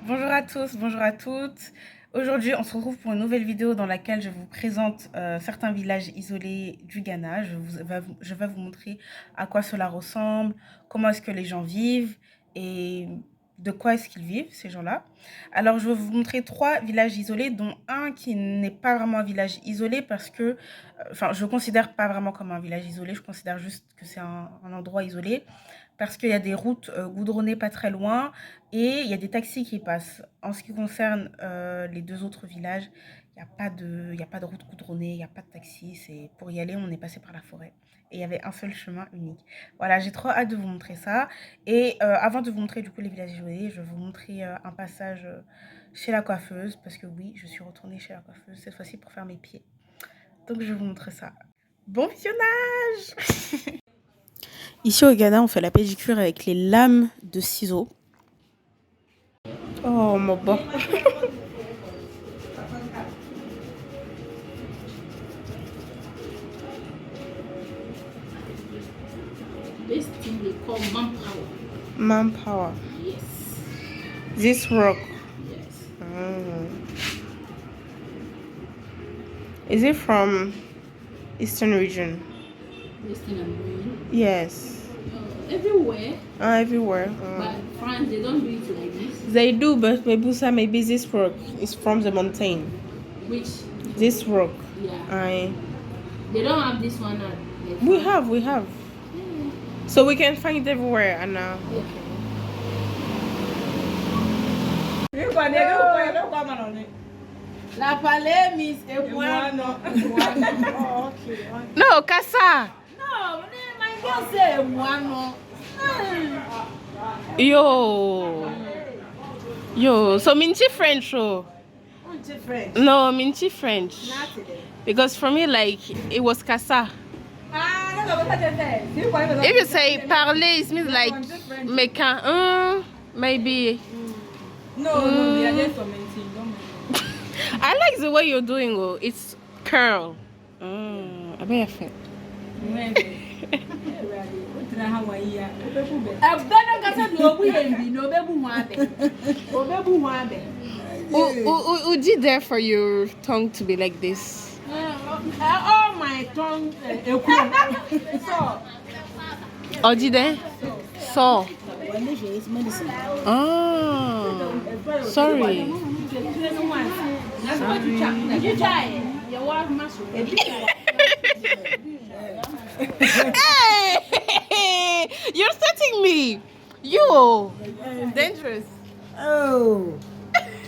Bonjour à tous, bonjour à toutes. Aujourd'hui, on se retrouve pour une nouvelle vidéo dans laquelle je vous présente certains villages isolés du Ghana. Je vais vous montrer à quoi cela ressemble, comment est-ce que les gens vivent et de quoi est-ce qu'ils vivent, ces gens-là. Alors, je vais vous montrer 3 villages isolés, dont un qui n'est pas vraiment un village isolé parce que, enfin, je ne considère pas vraiment comme un village isolé, je considère juste que c'est un endroit isolé parce qu'il y a des routes goudronnées pas très loin et il y a des taxis qui passent. En ce qui concerne les 2 autres villages, il y a pas de route goudronnée, il y a pas de taxi. C'est pour y aller, on est passé par la forêt et il y avait un seul chemin unique. Voilà, j'ai trop hâte de vous montrer ça. Et avant de vous montrer du coup les villages isolés, je vais vous montrer un passage chez la coiffeuse parce que oui, je suis retournée chez la coiffeuse cette fois-ci pour faire mes pieds. Donc je vais vous montrer ça. Bon visionnage. Ici au Ghana, on fait la pédicure avec les lames de ciseaux. Oh mon bon. This thing they call manpower. Manpower. Yes. This rock. Yes. Is it from Eastern region? This thing I'm doing. Yes. Everywhere. Everywhere. But France, they don't do it like this. They do, but maybe this rock is from the mountain. Which? This rock. Yeah. They don't have this one at. Like We have. Yeah. So we can find it everywhere, Anna. Yeah. La palais means Ebuano. Oh, okay. No, Kasa. No, my girl say Ebuano. Yo. So Minchi French, oh. French. No, Minchi French. Not today. Because for me, like, it was Kasa. If you say parler, it means like mekan. Maybe. No, we are just commenting. I like the way you're doing. Oh, it's curl. I bet fit. Who did that for your tongue to be like this? Oh, my tongue. Oh, did they? So. Oh, Sorry. Hey! You're setting me. You. Dangerous. Oh.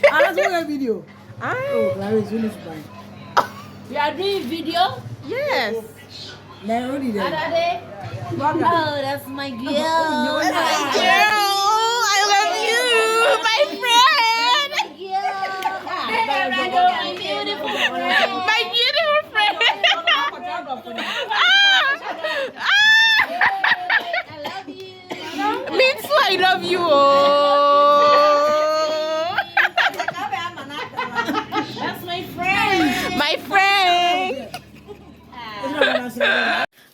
That's what video. Oh, Clarice, you fine. You are doing video? Yes. Oh, that's my girl. Girl, I love you, my friend. My beautiful friend. My beautiful friend. I love you. Me too, I love you. That's my friend. My friend.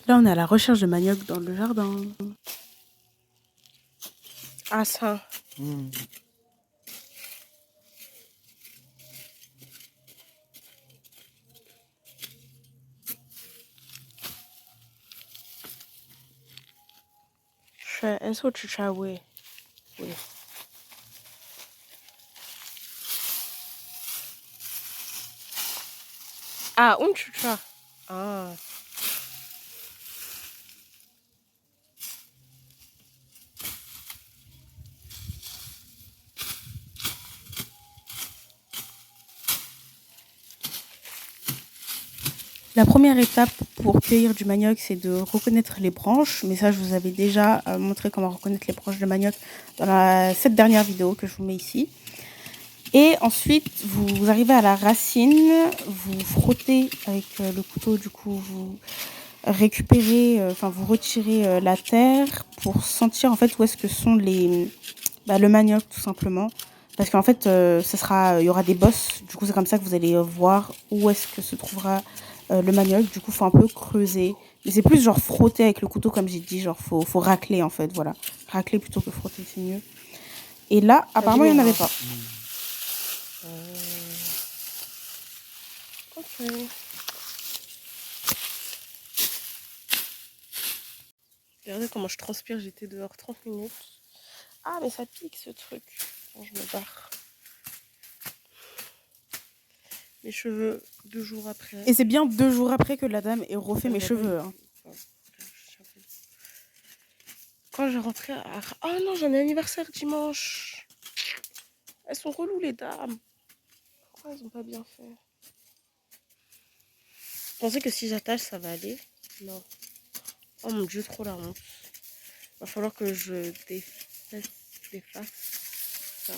Là, on est à la recherche de manioc dans le jardin. Ah, ça. Est-ce que tu as oui. Ah, un chucha. Ah. La première étape pour cueillir du manioc, c'est de reconnaître les branches. Mais ça, je vous avais déjà montré comment reconnaître les branches de manioc dans cette dernière vidéo que je vous mets ici. Et ensuite, vous arrivez à la racine, vous frottez avec le couteau, du coup, vous récupérez, vous retirez la terre pour sentir en fait où est-ce que sont le manioc tout simplement. Parce qu'en fait, il y aura des bosses. Du coup, c'est comme ça que vous allez voir où est-ce que se trouvera le manioc. Du coup, faut un peu creuser. Mais c'est plus genre frotter avec le couteau, comme j'ai dit. Genre, faut racler en fait, voilà. Racler plutôt que frotter, c'est mieux. Et là, apparemment, il n'y en avait pas. Ok. Regardez comment je transpire, j'étais dehors 30 minutes. Ah, mais ça pique ce truc. Bon, je me barre. Mes cheveux 2 jours après. Et c'est bien 2 jours après que la dame ait refait mes cheveux. Hein. Quand j'ai rentré à... Oh non, j'ai un anniversaire dimanche. Elles sont reloues les dames. Pourquoi elles ont pas bien fait? Je pensais que si j'attache ça va aller. Non. Oh mon dieu, trop la honte. Va falloir que je défasse ça.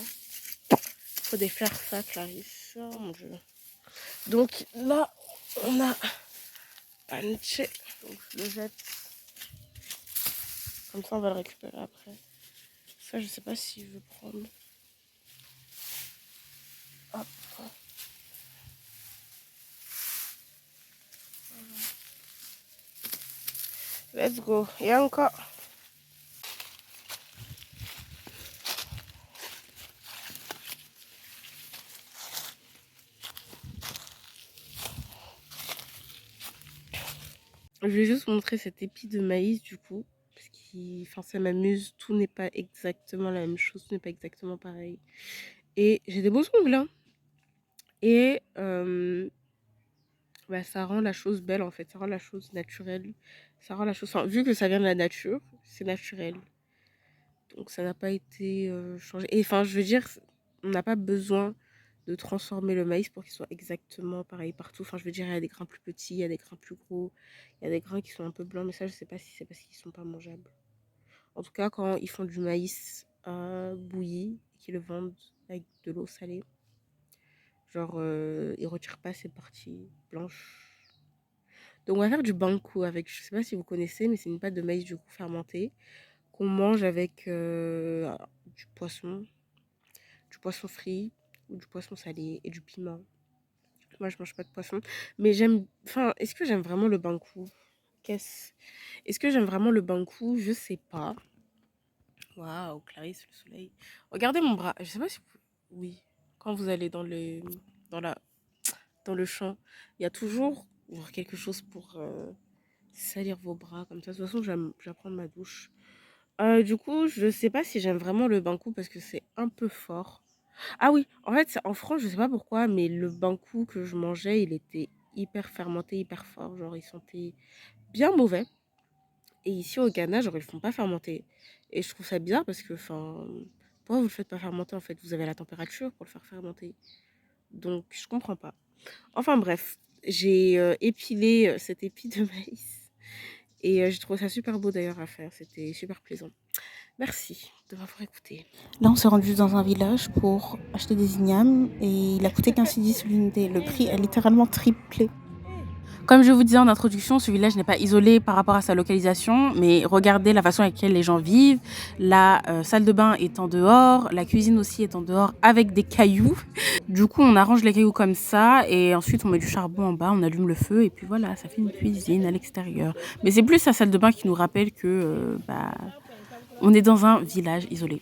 Faut défaire ça, Clarisse. Oh mon dieu. Donc là, on a panché. Donc je le jette. Comme ça, on va le récupérer après. Ça, je sais pas s'il veut prendre. Hop. Let's go. Et encore. Je vais juste montrer cet épi de maïs du coup. Parce que enfin, ça m'amuse. Tout n'est pas exactement la même chose. Tout n'est pas exactement pareil. Et j'ai des beaux ongles. Hein. Et bah, ça rend la chose belle en fait. Ça rend la chose naturelle. Ça rend la chose. Enfin, vu que ça vient de la nature, c'est naturel. Donc ça n'a pas été changé. Et enfin, je veux dire, on n'a pas besoin de transformer le maïs pour qu'il soit exactement pareil partout. Enfin, je veux dire, il y a des grains plus petits, il y a des grains plus gros, il y a des grains qui sont un peu blancs, mais ça, je sais pas si c'est parce qu'ils sont pas mangeables. En tout cas, quand ils font du maïs bouilli et qu'ils le vendent avec de l'eau salée, genre, ils retirent pas ces parties blanches. Donc, on va faire du bankou avec, je sais pas si vous connaissez, mais c'est une pâte de maïs du coup fermentée qu'on mange avec du poisson frit ou du poisson salé et du piment. Moi, je mange pas de poisson, mais j'aime. Enfin, est-ce que j'aime vraiment le bankou? Est-ce que j'aime vraiment le bankou? Je sais pas. Waouh, Clarisse, le soleil. Regardez mon bras. Je sais pas si oui. Quand vous allez dans la dans le champ, il y a toujours genre, quelque chose pour salir vos bras comme ça. De toute façon, je vais prendre ma douche. Du coup, je sais pas si j'aime vraiment le bankou parce que c'est un peu fort. Ah oui, en fait, en France, je sais pas pourquoi, mais le bankou que je mangeais, il était hyper fermenté, hyper fort. Genre, il sentait bien mauvais. Et ici, au Ghana, genre, ils le font pas fermenter. Et je trouve ça bizarre parce que, enfin, pourquoi vous le faites pas fermenter en fait? Vous avez la température pour le faire fermenter. Donc, je comprends pas. Enfin, bref, j'ai épilé cet épi de maïs. Et j'ai trouvé ça super beau d'ailleurs à faire. C'était super plaisant. Merci de m'avoir écouté. Là, on s'est rendu dans un village pour acheter des ignames et il a coûté 15,10 l'unité. Le prix a littéralement triplé. Comme je vous disais en introduction, ce village n'est pas isolé par rapport à sa localisation, mais regardez la façon avec laquelle les gens vivent. La salle de bain est en dehors, la cuisine aussi est en dehors avec des cailloux. Du coup, on arrange les cailloux comme ça et ensuite on met du charbon en bas, on allume le feu et puis voilà, ça fait une cuisine à l'extérieur. Mais c'est plus la salle de bain qui nous rappelle que on est dans un village isolé.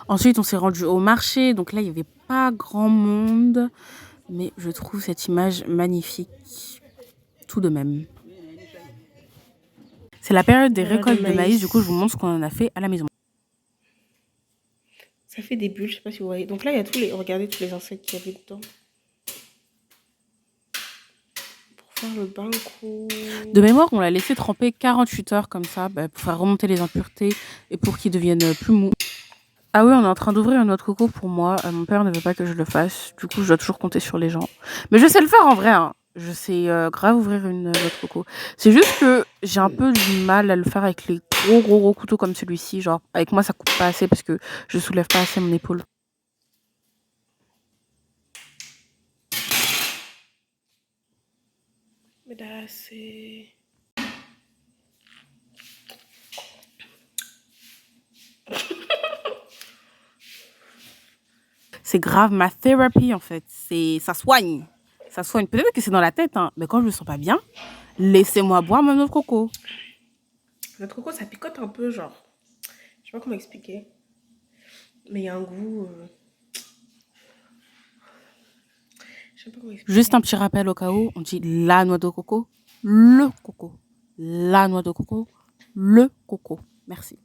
Ensuite, on s'est rendu au marché, donc là, il n'y avait pas grand monde, mais je trouve cette image magnifique. Tout de même. C'est la période des récoltes de maïs, du coup je vous montre ce qu'on en a fait à la maison. Ça fait des bulles, je sais pas si vous voyez. Donc là il y a regardez tous les insectes qu'il y avait dedans. Pour faire le bankou. De mémoire, on l'a laissé tremper 48 heures comme ça, pour faire remonter les impuretés et pour qu'ils deviennent plus mous. Ah oui, on est en train d'ouvrir une noix de coco pour moi. Mon père ne veut pas que je le fasse, du coup je dois toujours compter sur les gens. Mais je sais le faire en vrai, hein. Je sais grave ouvrir une noix de coco. C'est juste que j'ai un peu du mal à le faire avec les gros couteaux comme celui-ci. Genre, avec moi, ça coupe pas assez parce que je soulève pas assez mon épaule. Mais là, c'est... C'est grave ma thérapie en fait. Ça soigne. Ça soigne. Peut-être que c'est dans la tête, hein, mais quand je me sens pas bien, laissez-moi boire ma noix de coco. Notre coco, ça picote un peu, genre. Je sais pas comment expliquer. Mais il y a un goût... Je sais pas comment expliquer. Juste un petit rappel au cas où, on dit la noix de coco, le coco. La noix de coco, le coco. Merci.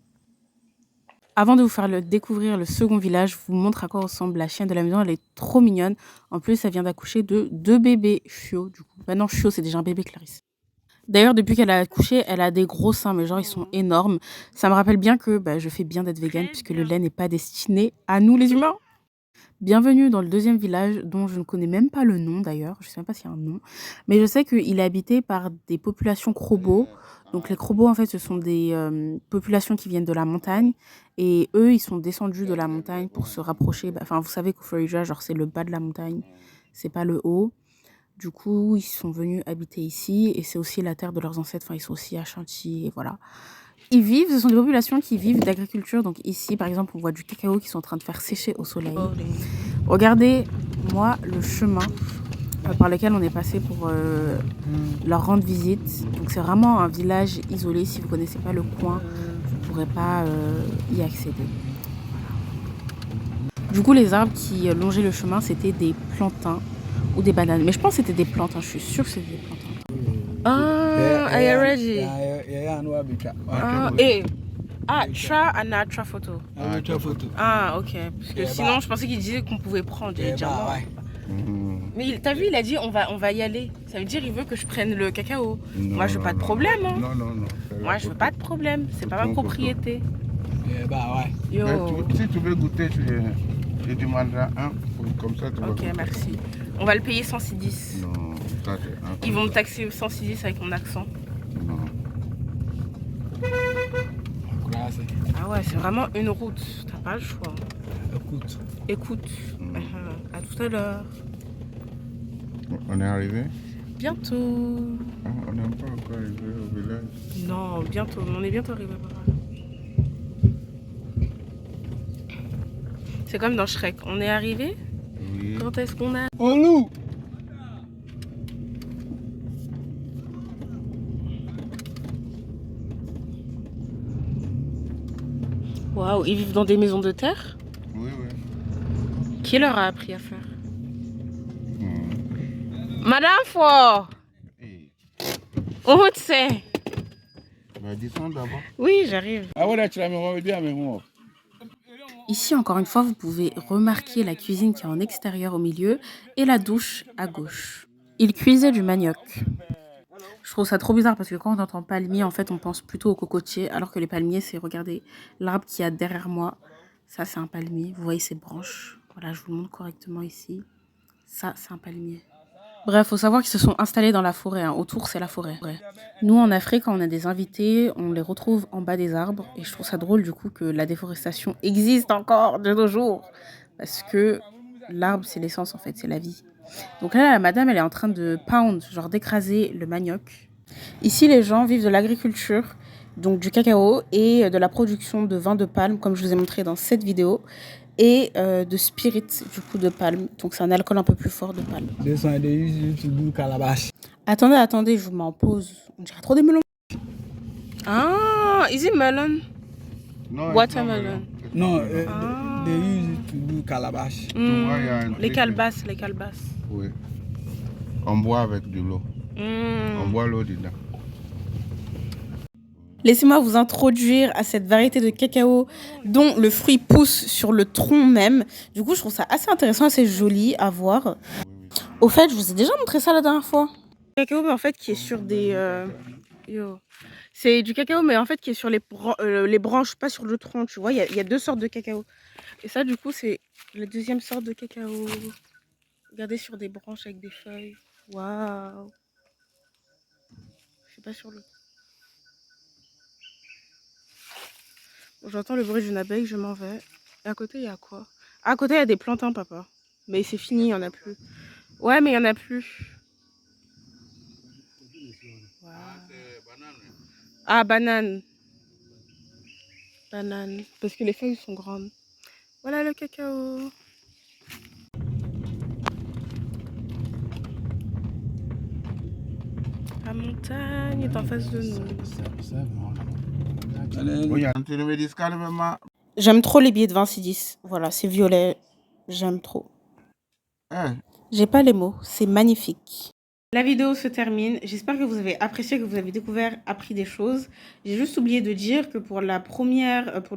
Avant de vous faire découvrir le second village, je vous montre à quoi ressemble la chienne de la maison. Elle est trop mignonne. En plus, elle vient d'accoucher de 2 bébés chiots. Du coup, maintenant, chiot, c'est déjà un bébé Clarisse. D'ailleurs, depuis qu'elle a accouché, elle a des gros seins, mais genre, ils sont énormes. Ça me rappelle bien que je fais bien d'être végane, puisque le lait n'est pas destiné à nous, les humains. Bienvenue dans le deuxième village, dont je ne connais même pas le nom d'ailleurs. Je ne sais même pas s'il y a un nom. Mais je sais qu'il est habité par des populations Krobo. Donc les Krobo, en fait, ce sont des populations qui viennent de la montagne. Et eux, ils sont descendus de la montagne pour se rapprocher. Enfin, vous savez qu'au Florida, genre, c'est le bas de la montagne. C'est pas le haut. Du coup, ils sont venus habiter ici. Et c'est aussi la terre de leurs ancêtres. Enfin, ils sont aussi Ashanti. Et voilà. Ils vivent, ce sont des populations qui vivent d'agriculture. Donc ici, par exemple, on voit du cacao qui sont en train de faire sécher au soleil. Regardez-moi le chemin par lequel on est passé pour leur rendre visite. Donc c'est vraiment un village isolé. Si vous ne connaissez pas le coin, vous ne pourrez pas y accéder. Voilà. Du coup, les arbres qui longeaient le chemin, c'était des plantains ou des bananes. Mais je pense que c'était des plantains, je suis sûre que c'était des plantains. Ah, I already. Tra and not tra photo. Ah, ok. Parce que sinon, je pensais qu'il disait qu'on pouvait prendre des diamants. Mais t'as vu, il a dit on va y aller. Ça veut dire il veut que je prenne le cacao. Non, moi, je veux pas de problème. Hein. Non. Moi, je veux pas de problème. C'est pas ma propriété. Yo. Si tu veux goûter, tu demanderas un. Comme ça, tu vas Ok, goûter. merci. On va le payer 106,10. Non, ça c'est un. Ils vont me taxer 106,10 avec mon accent. Non. Ah ouais, c'est vraiment une route. T'as pas le choix. Écoute. À tout à l'heure. On est arrivé? Bientôt. Ah, on n'est pas encore arrivé au village. Non, bientôt. On est bientôt arrivé. Papa. C'est comme dans Shrek. On est arrivé? Oui. Quand est-ce qu'on a? Oh loup! Waouh, ils vivent dans des maisons de terre? Oui. Qui leur a appris à faire? Madame Fo! Hey. Où c'est? Descends d'abord. Oui, j'arrive. Ici, encore une fois, vous pouvez remarquer la cuisine qui est en extérieur au milieu et la douche à gauche. Ils cuisaient du manioc. Je trouve ça trop bizarre parce que quand on entend palmier, en fait, on pense plutôt au cocotier, alors que les palmiers, c'est, regardez, l'arbre qu'il y a derrière moi. Ça, c'est un palmier. Vous voyez ses branches. Voilà, je vous le montre correctement ici. Ça, c'est un palmier. Bref, faut savoir qu'ils se sont installés dans la forêt. Hein. Autour, c'est la forêt. Nous, en Afrique, quand on a des invités, on les retrouve en bas des arbres. Et je trouve ça drôle, du coup, que la déforestation existe encore de nos jours. Parce que l'arbre, c'est l'essence, en fait. C'est la vie. Donc là, la madame, elle est en train de pound, genre d'écraser le manioc. Ici, les gens vivent de l'agriculture, donc du cacao et de la production de vin de palme, comme je vous ai montré dans cette vidéo. Et de spirit, du coup, de palme. Donc, c'est un alcool un peu plus fort de palme. This one they use it to do calabash. Attendez, je vous mets en pause. On dirait trop des melons. Ah, is it melon? Non, Watermelon. No, they use it to do calabash. Tu vois, il y a un Les truc, calebasses. Oui. On boit avec de l'eau. On boit l'eau dedans. Laissez-moi vous introduire à cette variété de cacao dont le fruit pousse sur le tronc même. Du coup, je trouve ça assez intéressant, assez joli à voir. Au fait, je vous ai déjà montré ça la dernière fois. Cacao, mais en fait, qui est sur des... C'est du cacao, mais en fait, qui est sur les branches, pas sur le tronc, tu vois. Il y a deux sortes de cacao. Et ça, du coup, c'est la deuxième sorte de cacao. Regardez, sur des branches avec des feuilles. Waouh. C'est pas sur le... J'entends le bruit d'une abeille, je m'en vais. Et à côté, il y a quoi? À côté, il y a des plantains, papa. Mais c'est fini, il n'y en a plus. Ouais, mais il n'y en a plus. Wow. Ah, banane. Banane. Parce que les feuilles sont grandes. Voilà le cacao. La montagne est en face de nous. J'aime trop les billets de 20 10. Voilà, c'est violet. J'aime trop. Hein? J'ai pas les mots. C'est magnifique. La vidéo se termine. J'espère que vous avez apprécié, que vous avez découvert, appris des choses. J'ai juste oublié de dire que pour le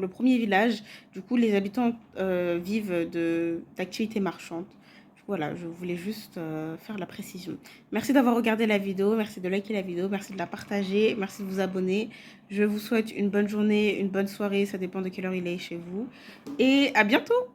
premier village, du coup, les habitants vivent d'activités marchandes. Voilà, je voulais juste faire la précision. Merci d'avoir regardé la vidéo, merci de liker la vidéo, merci de la partager, merci de vous abonner. Je vous souhaite une bonne journée, une bonne soirée, ça dépend de quelle heure il est chez vous. Et à bientôt.